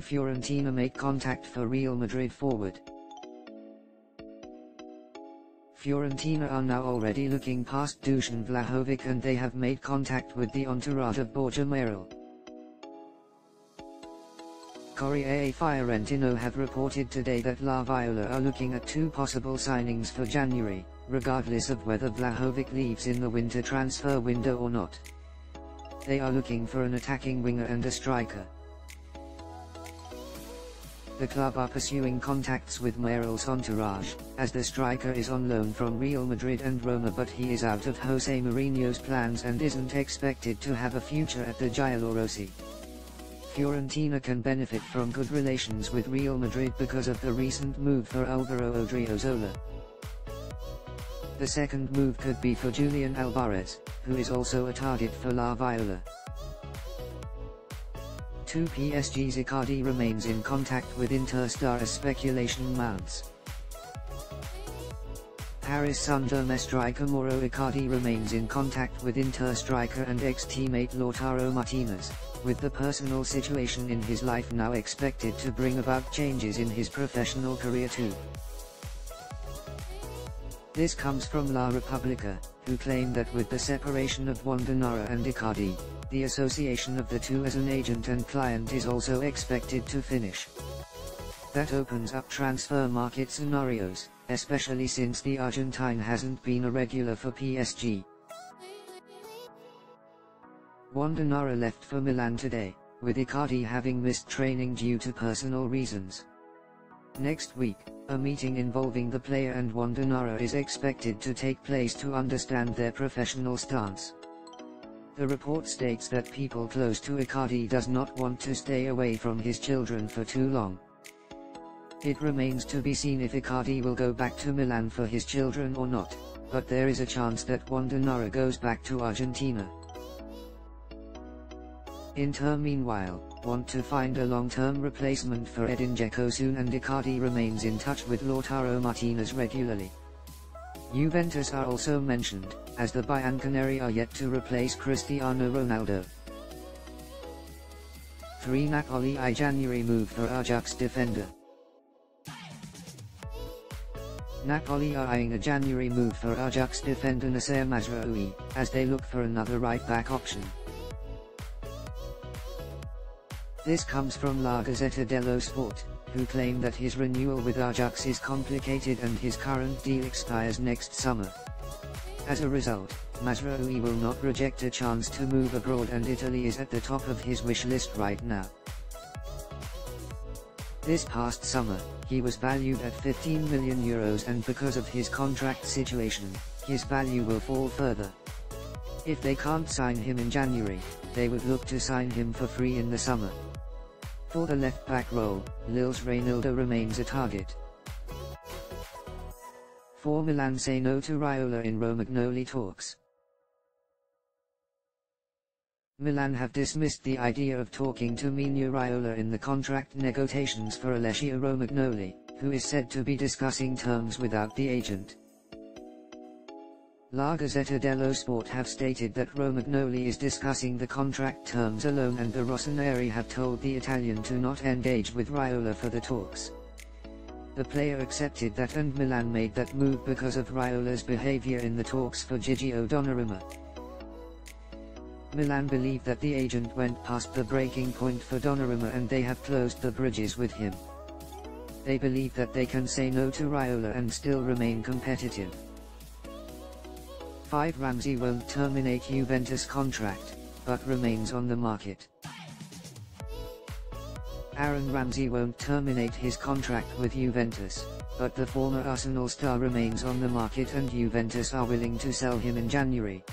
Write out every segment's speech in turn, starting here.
Fiorentina make contact for Real Madrid forward. Fiorentina are now already looking past Dusan Vlahovic and they have made contact with the entourage of Borja Mayoral. SERIE A Fiorentina have reported today that La Viola are looking at two possible signings for January, regardless of whether Vlahovic leaves in the winter transfer window or not. They are looking for an attacking winger and a striker. The club are pursuing contacts with Mayoral's entourage, as the striker is on loan from Real Madrid and Roma, but he is out of Jose Mourinho's plans and isn't expected to have a future at the Giallorossi. Fiorentina can benefit from good relations with Real Madrid because of the recent move for Alvaro Odriozola. The second move could be for Julian Alvarez, who is also a target for La Viola. PSG's Icardi remains in contact with Inter star as speculation mounts. Paris Saint-Germain striker Mauro Icardi remains in contact with Inter striker and ex-teammate Lautaro Martinez, with the personal situation in his life now expected to bring about changes in his professional career too. This comes from La Repubblica, who claim that with the separation of Wandanara and Icardi, the association of the two as an agent and client is also expected to finish. That opens up transfer market scenarios, especially since the Argentine hasn't been a regular for PSG. Wandanara left for Milan today, with Icardi having missed training due to personal reasons. Next week, a meeting involving the player and Wandanara is expected to take place to understand their professional stance. The report states that people close to Icardi does not want to stay away from his children for too long. It remains to be seen if Icardi will go back to Milan for his children or not, but there is a chance that Wandanara goes back to Argentina. Inter meanwhile, want to find a long-term replacement for Edin Dzeko soon, and Icardi remains in touch with Lautaro Martinez regularly. Juventus are also mentioned, as the Bianconeri are yet to replace Cristiano Ronaldo. 3 Napoli I January move for Ajax defender. Napoli are eyeing a January move for Ajax defender Nasser Mazraoui, as they look for another right-back option. This comes from La Gazzetta dello Sport, who claim that his renewal with Ajax is complicated and his current deal expires next summer. As a result, Mazraoui will not reject a chance to move abroad, and Italy is at the top of his wish list right now. This past summer, he was valued at €15 million, and because of his contract situation, his value will fall further. If they can't sign him in January, they would look to sign him for free in the summer. For the left-back role, Lille's Reinildo remains a target. 4 Milan say no to Raiola in Romagnoli talks. Milan have dismissed the idea of talking to Mino Raiola in the contract negotiations for Alessio Romagnoli, who is said to be discussing terms without the agent. La Gazzetta dello Sport have stated that Romagnoli is discussing the contract terms alone, and the Rossoneri have told the Italian to not engage with Raiola for the talks. The player accepted that, and Milan made that move because of Raiola's behavior in the talks for Gigio Donnarumma. Milan believe that the agent went past the breaking point for Donnarumma and they have closed the bridges with him. They believe that they can say no to Raiola and still remain competitive. 5 Ramsey won't terminate Juventus contract, but remains on the market. Aaron Ramsey won't terminate his contract with Juventus, but the former Arsenal star remains on the market and Juventus are willing to sell him in January.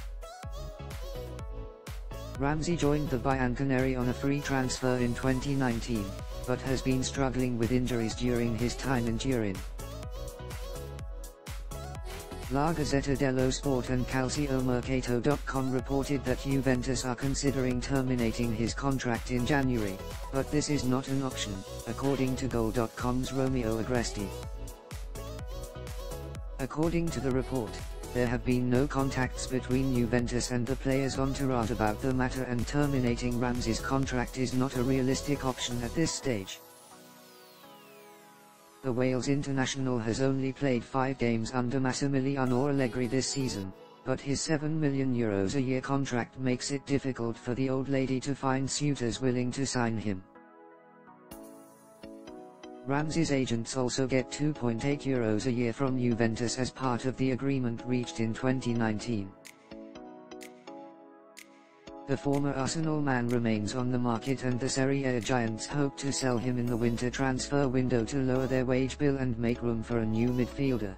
Ramsey joined the Bianconeri on a free transfer in 2019, but has been struggling with injuries during his time in Turin. La Gazzetta dello Sport and CalcioMercato.com reported that Juventus are considering terminating his contract in January, but this is not an option, according to Goal.com's Romeo Agresti. According to the report, There have been no contacts between Juventus and the player's entourage about the matter, and terminating Ramsey's contract is not a realistic option at this stage. The Wales international has only played 5 games under Massimiliano Allegri this season, but his €7 million a year contract makes it difficult for the old lady to find suitors willing to sign him. Ramsey's agents also get €2.8 a year from Juventus as part of the agreement reached in 2019. The former Arsenal man remains on the market, and the Serie A giants hope to sell him in the winter transfer window to lower their wage bill and make room for a new midfielder.